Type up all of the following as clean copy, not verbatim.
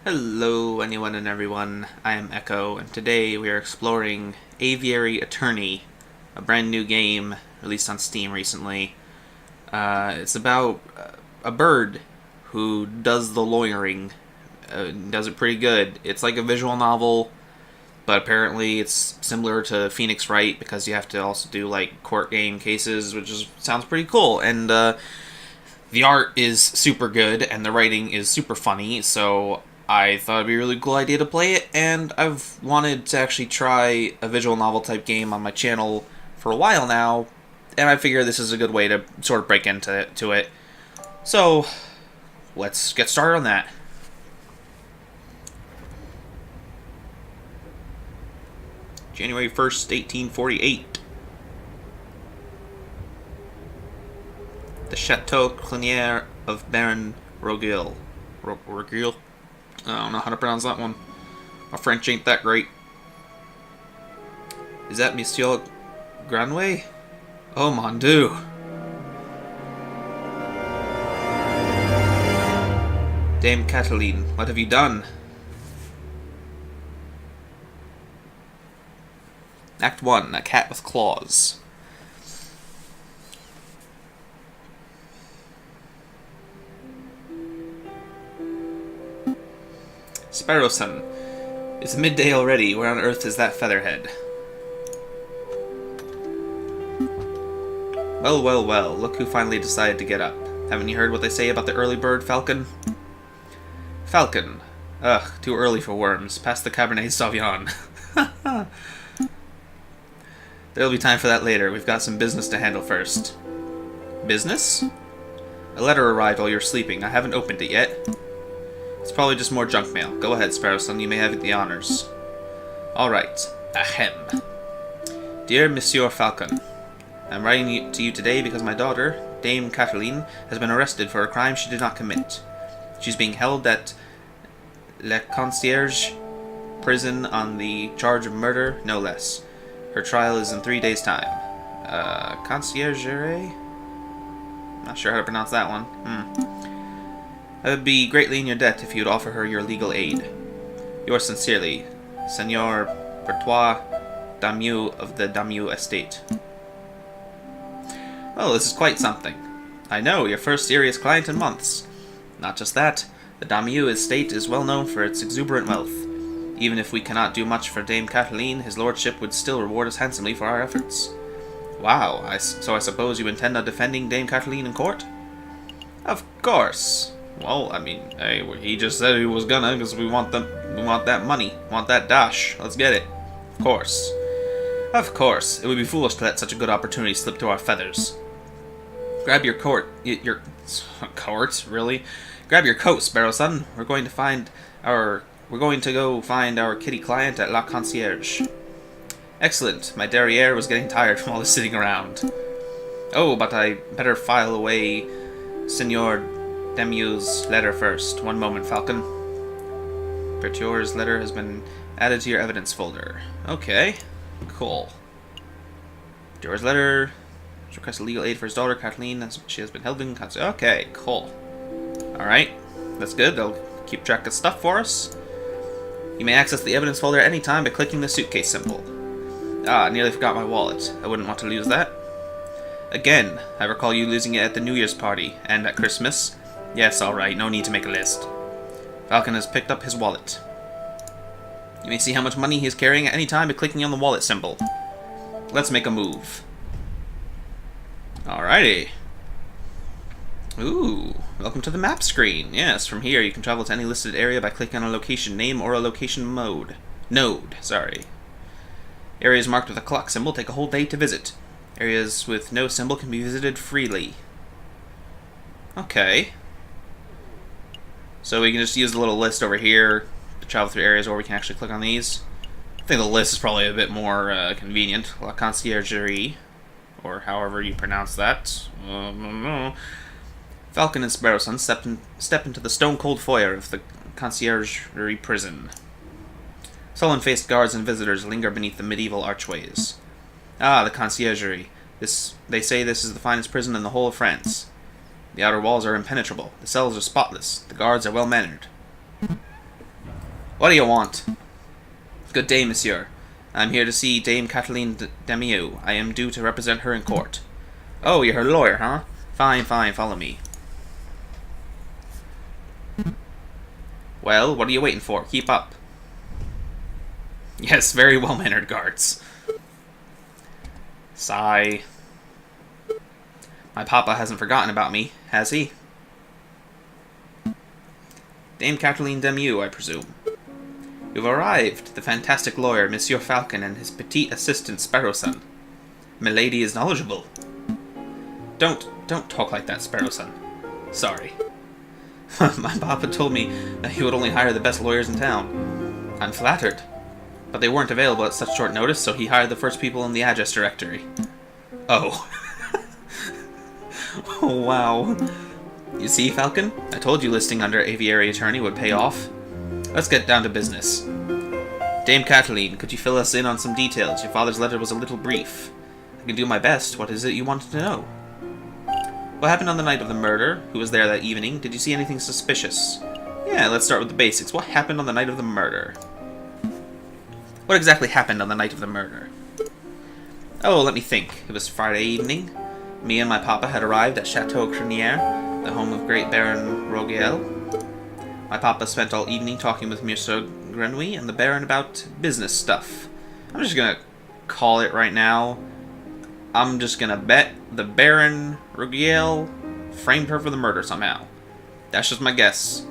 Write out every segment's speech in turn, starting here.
Hello, anyone and everyone. I am Echo, and today we are exploring Aviary Attorney, a brand new game released on Steam recently. It's about a bird who does the lawyering. Does it pretty good. It's like a visual novel, but apparently it's similar to Phoenix Wright because you have to also do like court game cases, which sounds pretty cool. And the art is super good, and the writing is super funny, so I thought it'd be a really cool idea to play it, and I've wanted to actually try a visual novel type game on my channel for a while now, and I figure this is a good way to sort of break into it. So, let's get started on that. January 1st, 1848. The Chateau Clunier of Baron Roguil. Roguil? I don't know how to pronounce that one. My French ain't that great. Is that Monsieur Grandville? Oh, mon Dieu. Dame Caterline, what have you done? Act 1, A Cat with Claws. Sparrowson. It's midday already. Where on earth is that featherhead? Well, well, well. Look who finally decided to get up. Haven't you heard what they say about the early bird, Falcon? Falcon. Ugh, too early for worms. Pass the Cabernet Sauvignon. There'll be time for that later. We've got some business to handle first. Business? A letter arrived while you were sleeping. I haven't opened it yet. It's probably just more junk mail. Go ahead, Sparrowson. You may have the honors. Alright. Ahem. Dear Monsieur Falcon, I'm writing to you today because my daughter, Dame Caterline, has been arrested for a crime she did not commit. She's being held at Le Conciergerie prison on the charge of murder, no less. Her trial is in 3 days' time. Conciergerie? Not sure how to pronounce that one. I would be greatly in your debt if you would offer her your legal aid. Yours sincerely, Senor Bertois Damu of the Damu estate. Well, this is quite something. I know, your first serious client in months. Not just that, the Damu estate is well known for its exuberant wealth. Even if we cannot do much for Dame Caterline, his lordship would still reward us handsomely for our efforts. Wow, so I suppose you intend on defending Dame Caterline in court? Of course. Well, I mean, hey, he just said he was gonna, because we want that money, want that dash. Let's get it. Of course. Of course. It would be foolish to let such a good opportunity slip through our feathers. Grab your coat, really? Grab your coat, Sparrowson. We're going to go find our kitty client at La Concierge. Excellent. My derriere was getting tired from all the sitting around. Oh, but I better file away Senor Damu's letter first. One moment, Falcon. Bertiore's letter has been added to your evidence folder. Okay, cool. Bertiore's letter requests legal aid for his daughter, Caterline, as she has been held in custody. Okay, cool. Alright, that's good. They'll keep track of stuff for us. You may access the evidence folder at any time by clicking the suitcase symbol. Ah, I nearly forgot my wallet. I wouldn't want to lose that. Again, I recall you losing it at the New Year's party, and at Christmas. Yes, alright, no need to make a list. Falcon has picked up his wallet. You may see how much money he is carrying at any time by clicking on the wallet symbol. Let's make a move. Alrighty. Ooh, welcome to the map screen. Yes, from here you can travel to any listed area by clicking on a location name or a location node, sorry. Areas marked with a clock symbol take a whole day to visit. Areas with no symbol can be visited freely. Okay. So we can just use the little list over here to travel through areas where we can actually click on these. I think the list is probably a bit more convenient. La Conciergerie, or however you pronounce that. Falcon and Sparrowson step into the stone-cold foyer of the Conciergerie prison. Sullen-faced guards and visitors linger beneath the medieval archways. Ah, the Conciergerie. They say this is the finest prison in the whole of France. The outer walls are impenetrable. The cells are spotless. The guards are well-mannered. What do you want? Good day, monsieur. I'm here to see Dame Caterline Demieux. I am due to represent her in court. Oh, you're her lawyer, huh? Fine, fine, follow me. Well, what are you waiting for? Keep up. Yes, very well-mannered guards. Sigh. My papa hasn't forgotten about me, has he? Dame Caterline Demieux, I presume. You've arrived, the fantastic lawyer, Monsieur Falcon, and his petite assistant, Sparrowson. Milady is knowledgeable. Don't talk like that, Sparrowson. Sorry. My papa told me that he would only hire the best lawyers in town. I'm flattered. But they weren't available at such short notice, so he hired the first people in the address directory. Oh. Oh, wow. You see, Falcon? I told you listing under Aviary Attorney would pay off. Let's get down to business. Dame Caterline, could you fill us in on some details? Your father's letter was a little brief. I can do my best. What is it you wanted to know? What happened on the night of the murder? Who was there that evening? Did you see anything suspicious? Yeah, let's start with the basics. What happened on the night of the murder? What exactly happened on the night of the murder? Oh, let me think. It was Friday evening. Me and my papa had arrived at Chateau Crinière, the home of great Baron Rogiel. My papa spent all evening talking with Monsieur Grenouille and the Baron about business stuff. I'm just gonna call it right now. I'm just gonna bet the Baron Rogiel framed her for the murder somehow. That's just my guess.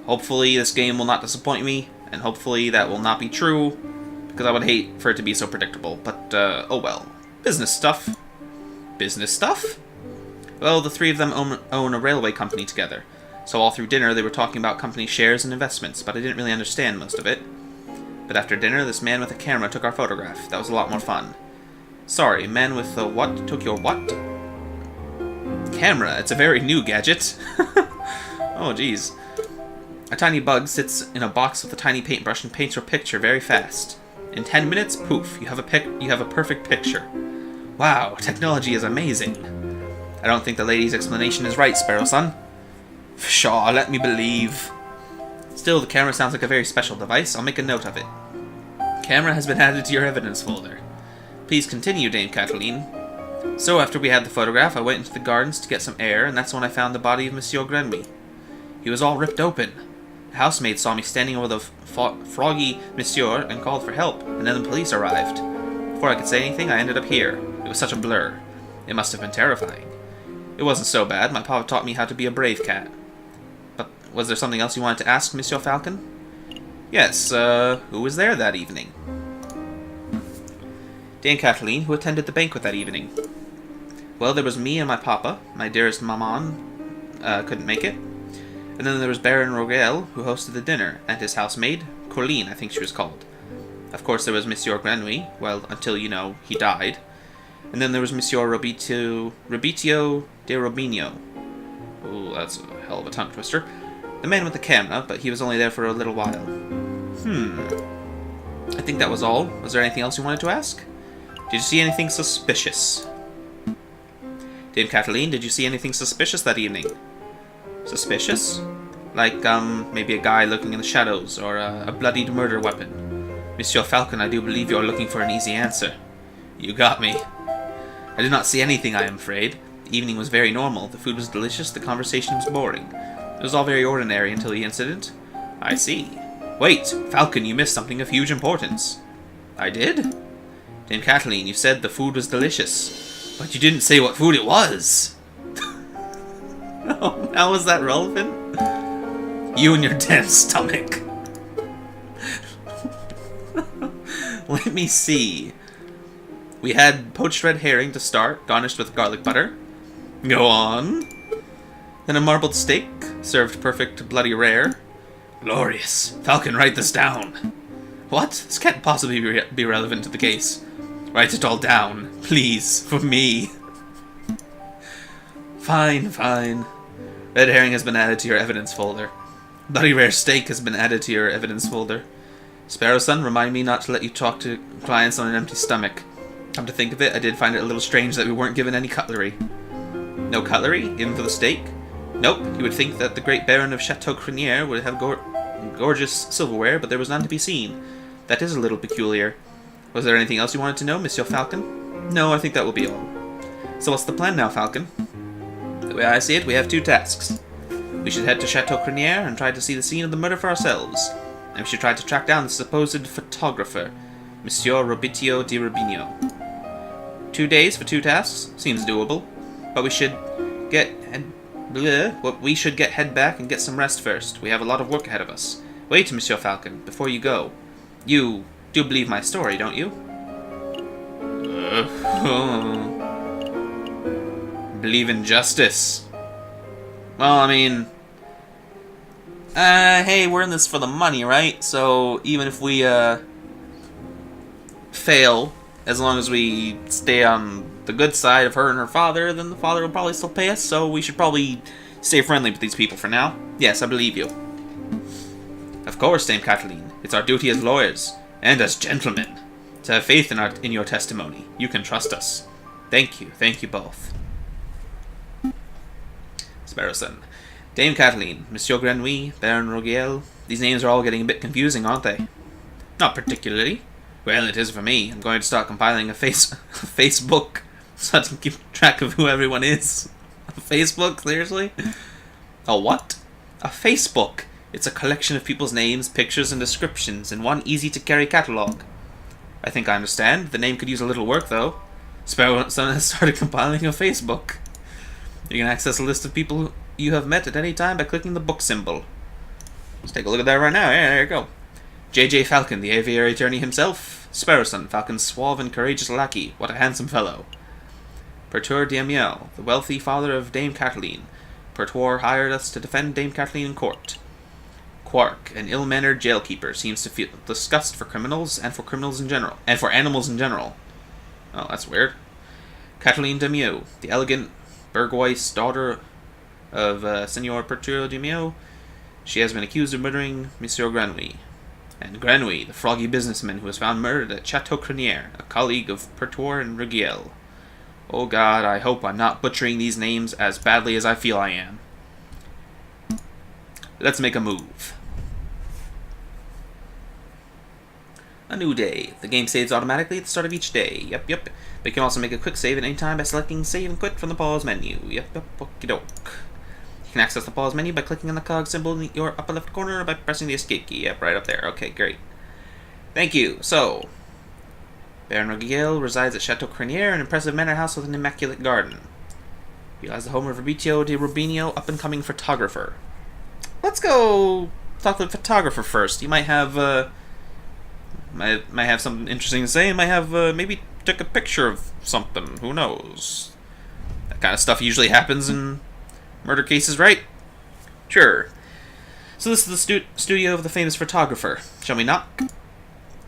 Hopefully this game will not disappoint me, and hopefully that will not be true, because I would hate for it to be so predictable. But, oh well. Business stuff. Business stuff? Well, the three of them own a railway company together. So all through dinner they were talking about company shares and investments, but I didn't really understand most of it. But after dinner, this man with a camera took our photograph. That was a lot more fun. Sorry, man with a what took your what? Camera. It's a very new gadget. Oh, jeez. A tiny bug sits in a box with a tiny paintbrush and paints your picture very fast. In 10 minutes, poof, you have a perfect picture. Wow, technology is amazing. I don't think the lady's explanation is right, Sparrowson. Pshaw, let me believe. Still, the camera sounds like a very special device. I'll make a note of it. Camera has been added to your evidence folder. Please continue, Dame Caterline. So, after we had the photograph, I went into the gardens to get some air, and that's when I found the body of Monsieur Grenouille. He was all ripped open. The housemaid saw me standing over the froggy monsieur and called for help, and then the police arrived. Before I could say anything, I ended up here. It was such a blur. It must have been terrifying. It wasn't so bad. My papa taught me how to be a brave cat. But was there something else you wanted to ask, Monsieur Falcon? Yes, who was there that evening? Dame Caterline, who attended the banquet that evening. Well, there was me and my papa. My dearest maman couldn't make it. And then there was Baron Rogiel, who hosted the dinner, and his housemaid, Coline, I think she was called. Of course, there was Monsieur Grenouille, well, until, you know, he died. And then there was Monsieur Robbitio de Robbinio. Ooh, that's a hell of a tongue twister. The man with the camera, but he was only there for a little while. I think that was all. Was there anything else you wanted to ask? Did you see anything suspicious? Dame Caterline, did you see anything suspicious that evening? Suspicious? Like, maybe a guy lurking in the shadows, or a bloodied murder weapon. Monsieur Falcon, I do believe you are looking for an easy answer. You got me. I did not see anything, I am afraid. The evening was very normal, the food was delicious, the conversation was boring. It was all very ordinary until the incident. I see. Wait, Falcon, you missed something of huge importance. I did? Dame Caterline, you said the food was delicious, but you didn't say what food it was. Oh, how is that relevant? You and your damn stomach. Let me see. We had poached red herring to start, garnished with garlic butter. Go on. Then a marbled steak, served perfect bloody rare. Glorious. Falcon, write this down. What? This can't possibly be relevant to the case. Write it all down, please, for me. Fine, fine. Red herring has been added to your evidence folder. Bloody rare steak has been added to your evidence folder. Sparrowson, remind me not to let you talk to clients on an empty stomach. Come to think of it, I did find it a little strange that we weren't given any cutlery. No cutlery? Even for the steak? Nope, you would think that the great Baron of Chateau Crinière would have gorgeous silverware, but there was none to be seen. That is a little peculiar. Was there anything else you wanted to know, Monsieur Falcon? No, I think that will be all. So what's the plan now, Falcon? The way I see it, we have 2 tasks. We should head to Chateau Criniere and try to see the scene of the murder for ourselves. And we should try to track down the supposed photographer, Monsieur Robbinio di Robbinio. 2 days for 2 tasks? Seems doable. But we should head back and get some rest first. We have a lot of work ahead of us. Wait, Monsieur Falcon, before you go. You do believe my story, don't you? Believe in justice. Well, I mean... hey, we're in this for the money, right? So, even if we, fail, as long as we stay on the good side of her and her father, then the father will probably still pay us, so we should probably stay friendly with these people for now. Yes, I believe you. Of course, Dame Caterline. It's our duty as lawyers, and as gentlemen, to have faith in your testimony. You can trust us. Thank you both. Sparrowson. Dame Caterline, Monsieur Grandville, Baron Rogiel. These names are all getting a bit confusing, aren't they? Not particularly. Well, it is for me. I'm going to start compiling a Facebook so I can keep track of who everyone is. A Facebook? Seriously? A what? A Facebook. It's a collection of people's names, pictures, and descriptions in one easy-to-carry catalogue. I think I understand. The name could use a little work, though. Sparrowson has started compiling a Facebook. You can access a list of people you have met at any time by clicking the book symbol. Let's take a look at that right now. Yeah, there you go. Jajay Falcon, the Aviary Attorney himself. Sparrowson, Falcon's suave and courageous lackey. What a handsome fellow. Pertour Diamiel, the wealthy father of Dame Caterline. Pertour hired us to defend Dame Caterline in court. Quark, an ill-mannered jailkeeper, seems to feel disgust for criminals and for criminals in general, and for animals in general. Oh, that's weird. Caterline Damieux, the elegant Bourgeois daughter of Senor Pertour Damieux. She has been accused of murdering Monsieur Grandville. And Grandville, the froggy businessman who was found murdered at Chateau Criniere, a colleague of Pertour and Rogiel. Oh God, I hope I'm not butchering these names as badly as I feel I am. Let's make a move. A new day. The game saves automatically at the start of each day. Yep. But you can also make a quick save at any time by selecting Save and Quit from the pause menu. Yep, okie-doke. You can access the pause menu by clicking on the cog symbol in your upper left corner or by pressing the escape key. Yep, right up there. Okay, great. Thank you. So, Baron Rogiel resides at Chateau Criniere, an impressive manor house with an immaculate garden. He lies the home of Robbinio di Robbinio, up-and-coming photographer. Let's go talk to the photographer first. You might have, might have something interesting to say. Might have, maybe took a picture of something. Who knows? That kind of stuff usually happens in murder cases, right? Sure. So this is the studio of the famous photographer. Shall we knock?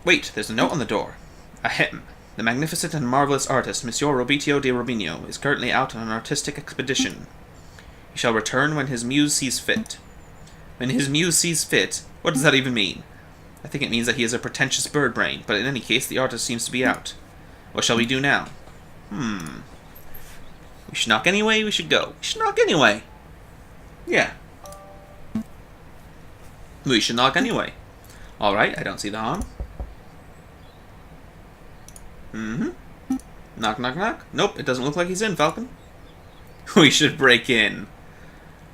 Wait, there's a note on the door. Ahem. The magnificent and marvelous artist, Monsieur Robbinio di Robbinio, is currently out on an artistic expedition. He shall return when his muse sees fit. When his muse sees fit? What does that even mean? I think it means that he has a pretentious bird brain, but in any case, the artist seems to be out. What shall we do now? We should knock anyway, we should go. We should knock anyway. Yeah. We should knock anyway. Alright, I don't see the harm. Knock, knock, knock. Nope, it doesn't look like he's in, Falcon. We should break in.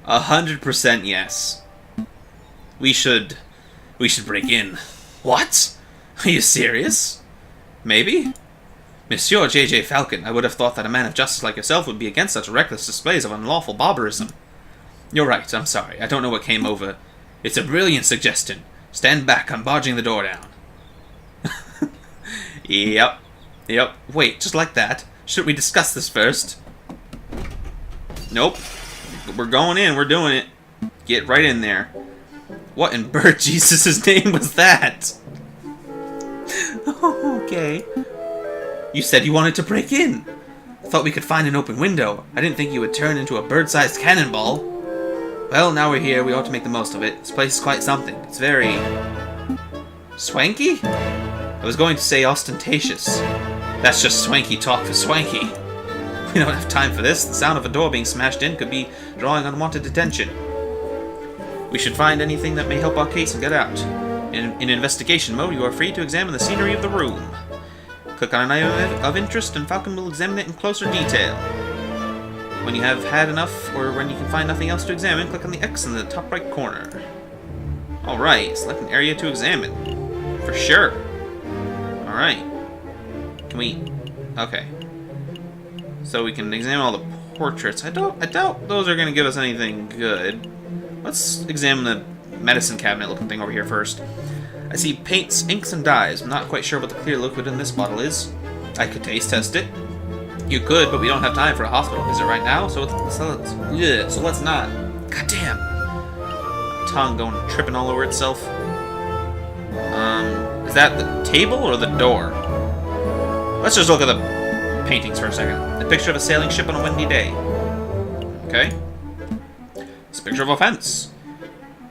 100% yes. We should break in. What? Are you serious? Maybe? Monsieur Jayjay Falcon, I would have thought that a man of justice like yourself would be against such reckless displays of unlawful barbarism. You're right, I'm sorry. I don't know what came over. It's a brilliant suggestion. Stand back, I'm barging the door down. Yep. Wait, just like that? Shouldn't we discuss this first? Nope. We're going in, we're doing it. Get right in there. What in bird Jesus' name was that? Okay. You said you wanted to break in. I thought we could find an open window. I didn't think you would turn into a bird-sized cannonball. Well, now we're here, we ought to make the most of it. This place is quite something. It's very... swanky? I was going to say ostentatious. That's just swanky talk for swanky. We don't have time for this. The sound of a door being smashed in could be drawing unwanted attention. We should find anything that may help our case and get out. In investigation mode, you are free to examine the scenery of the room. Click on an item of interest and Falcon will examine it in closer detail. When you have had enough, or when you can find nothing else to examine, click on the X in the top right corner. Alright, select an area to examine. For sure. Alright. Can we... Okay. So we can examine all the portraits. I doubt those are going to give us anything good. Let's examine the medicine cabinet looking thing over here first. I see paints, inks, and dyes. I'm not quite sure what the clear liquid in this bottle is. I could taste test it. You could, but we don't have time for a hospital visit right now, so let's not. God damn. Tongue going tripping all over itself. Is that the table or the door? Let's just look at the paintings for a second. A picture of a sailing ship on a windy day. Okay. It's a picture of a fence.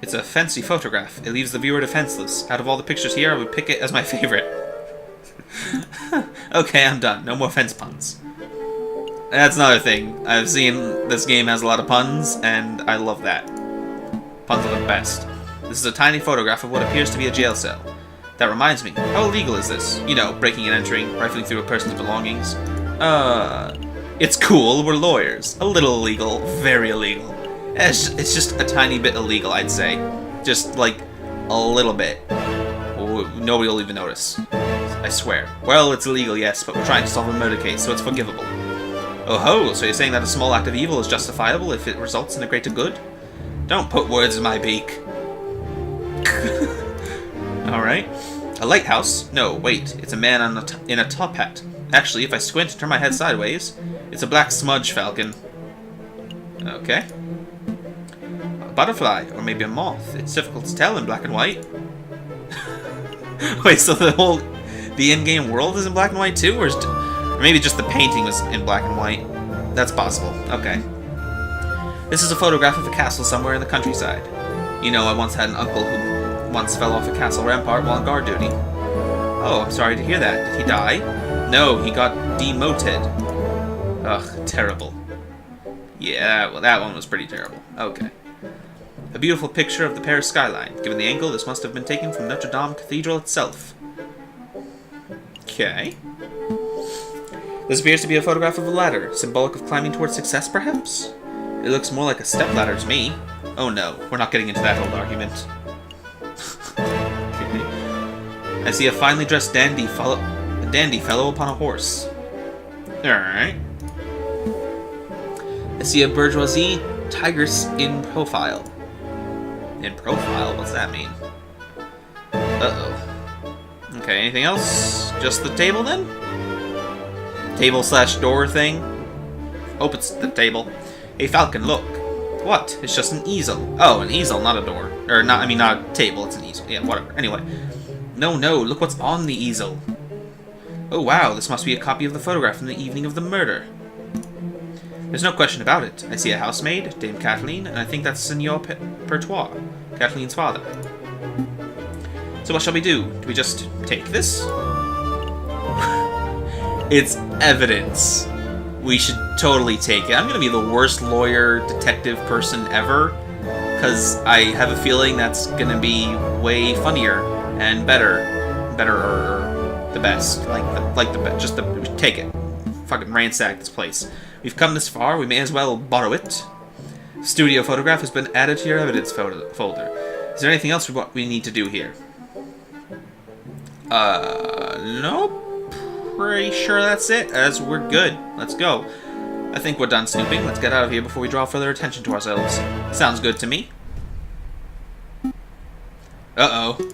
It's a fancy photograph. It leaves the viewer defenseless. Out of all the pictures here, I would pick it as my favorite. Okay, I'm done. No more fence puns. That's another thing. I've seen this game has a lot of puns, and I love that. Puns are the best. This is a tiny photograph of what appears to be a jail cell. That reminds me, how illegal is this? You know, breaking and entering, rifling through a person's belongings. It's cool, we're lawyers. A little illegal, very illegal. It's just a tiny bit illegal, I'd say. Just, like, a little bit. Nobody will even notice. I swear. Well, it's illegal, yes, but we're trying to solve a murder case, so it's forgivable. Oh ho, so you're saying that a small act of evil is justifiable if it results in a greater good? Don't put words in my beak. Alright. A lighthouse? No, wait. It's a man in a top hat. Actually, if I squint and turn my head sideways, it's a black smudge falcon. Okay. A butterfly, or maybe a moth. It's difficult to tell in black and white. Wait, so the in-game world is in black and white too? Or maybe just the painting was in black and white. That's possible. Okay. This is a photograph of a castle somewhere in the countryside. You know, I once had an uncle who once fell off a castle rampart while on guard duty. Oh, I'm sorry to hear that. Did he die? No, he got demoted. Ugh, terrible. Yeah, well, that one was pretty terrible. Okay. A beautiful picture of the Paris skyline. Given the angle, this must have been taken from Notre Dame Cathedral itself. Okay. This appears to be a photograph of a ladder, symbolic of climbing towards success, perhaps? It looks more like a stepladder to me. Oh no, we're not getting into that old argument. Okay. I see a finely dressed dandy fellow upon a horse. Alright. I see a bourgeoisie tigress in profile. In profile? What's that mean? Uh-oh. Okay, anything else? Just the table then? Table/door thing? Oh, it's the table. Hey, Falcon, look. What? It's just an easel. Oh, an easel, not a door. Or, not a table, it's an easel. Yeah, whatever. Anyway. No, look what's on the easel. Oh, wow, this must be a copy of the photograph from the evening of the murder. There's no question about it. I see a housemaid, Dame Caterline, and I think that's Signor Pertois, Cateline's father. So what shall we do? Do we just take this? It's evidence. We should totally take it. I'm gonna be the worst lawyer, detective person ever, because I have a feeling that's gonna be way funnier and better, or the best, take it. Fucking ransack this place. We've come this far, we may as well borrow it. Studio photograph has been added to your evidence folder. Is there anything else we need to do here? Nope. Pretty sure that's it, as we're good. Let's go. I think we're done snooping. Let's get out of here before we draw further attention to ourselves. Sounds good to me. Uh-oh.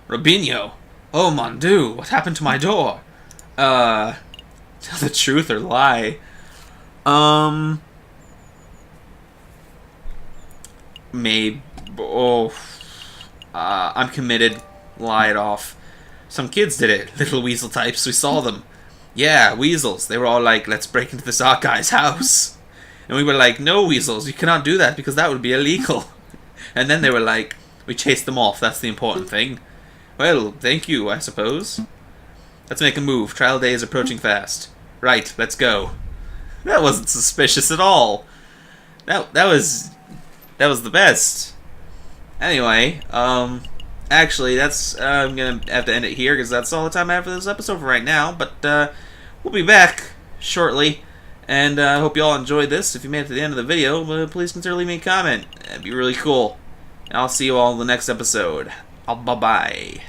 Robbinio. Oh, mon Dieu, what happened to my door? Tell the truth or lie. Maybe. Oh. I'm committed. Lie it off. Some kids did it. Little weasel types. We saw them. Yeah, weasels. They were all like, let's break into this art guy's house. And we were like, no, weasels. You cannot do that because that would be illegal. And then they were like, we chased them off. That's the important thing. Well, thank you, I suppose. Let's make a move. Trial day is approaching fast. Right, let's go. That wasn't suspicious at all. That was the best. Anyway, actually, that's I'm gonna have to end it here because that's all the time I have for this episode for right now. But we'll be back shortly, and I hope you all enjoyed this. If you made it to the end of the video, please consider leaving me a comment. That'd be really cool. And I'll see you all in the next episode. Bye bye.